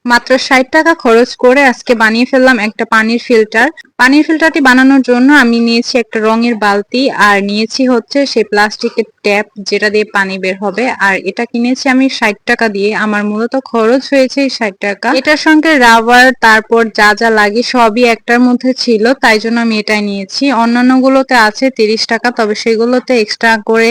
মাত্র ৬০ টাকা খরচ করে আজকে বানিয়ে ফেললাম একটা পানির ফিল্টার। পানির ফিল্টারটি বানানোর জন্য আমি নিয়েছি একটা রঙের বালতি, আর নিয়েছি হচ্ছে সেই প্লাস্টিকের ট্যাপ যেটা দিয়ে পানি বের হবে। আর এটা কিনেছি আমি ৬০ টাকা দিয়ে। আমার মূলত খরচ হয়েছে ৬০ টাকা। এটার সঙ্গে রাবার, তারপর যা যা লাগে সবই একটার মধ্যে ছিল, তাই জন্য আমি এটাই নিয়েছি। অন্যান্য গুলোতে আছে ৩০ টাকা, তবে সেগুলোতে এক্সট্রা করে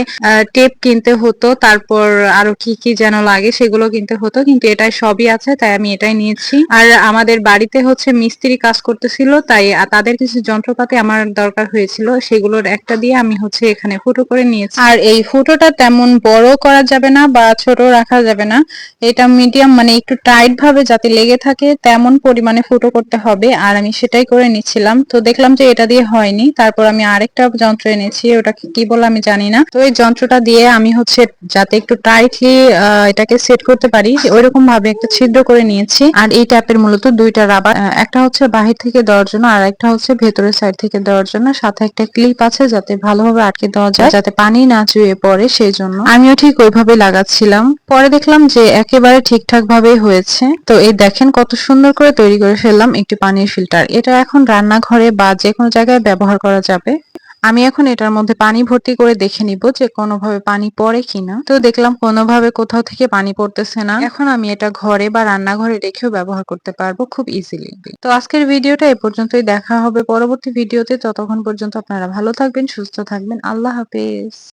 টেপ কিনতে হতো, তারপর আরো কি কি যেন লাগে সেগুলো কিনতে হতো, কিন্তু এটাই সবই আছে তাই আমি এটাই নিয়েছি। আর আমাদের বাড়িতে হচ্ছে মিস্ত্রি কাজ করতেছিল, তাই তাদের কিছু যন্ত্রপাতি আমার দরকার হয়েছিল, সেগুলোর একটা দিয়ে আমি হচ্ছে এখানে ফুটো করে নিয়েছি। আর এই ফুটোটা তেমন বড় করা যাবে না বা ছোট রাখা যাবে না, এটা মিডিয়াম, মানে একটু টাইট ভাবে যাতে লেগে থাকে তেমন পরিমাণে ফুটো করতে হবে। আর আমি সেটাই করে নিচ্ছিলাম, তো দেখলাম যে এটা দিয়ে হয়নি, তারপর আমি আরেকটা যন্ত্র এনেছি, ওটা কি বলে আমি জানি না। তো এই যন্ত্রটা দিয়ে আমি হচ্ছে যাতে একটু টাইটলি এটাকে সেট করতে পারি ওইরকম ভাবে একটা ছিদ্র করে নিয়েছি। আর এই ট্যাপের মূলত দুইটা রাবার, একটা হচ্ছে বাহির থেকে দেওয়ার জন্য আর একটা হচ্ছে ভেতরের সাইড থেকে দেওয়ার জন্য, সাথে একটা ক্লিপ আছে যাতে ভালোভাবে আটকে দেওয়া যায়, যাতে পানি না চুইয়ে পড়ে, সেই জন্য আমিও ঠিক ওইভাবে লাগাচ্ছিলাম। পরে দেখলাম যে একেবারে ঠিকঠাক ভাবেই হয়েছে। তো এই দেখেন কত সুন্দর করে তৈরি করে ফেললাম একটি পানির ফিল্টার। এটা এখন রান্নাঘরে বা যে কোনো জায়গায় ব্যবহার করা যাবে। আমি এখন এটার মধ্যে পানি ভর্তি করে দেখে নিব যে কোনোভাবে পানি পড়ে কিনা। তো দেখলাম কোনোভাবে কোথাও থেকে পানি পড়তেছে না। এখন আমি এটা ঘরে বা রান্নাঘরে রেখেও ব্যবহার করতে পারবো খুব ইজিলি। তো আজকের ভিডিওটা এ পর্যন্তই, দেখা হবে পরবর্তী ভিডিওতে। ততক্ষণ পর্যন্ত আপনারা ভালো থাকবেন, সুস্থ থাকবেন। আল্লাহ হাফেজ।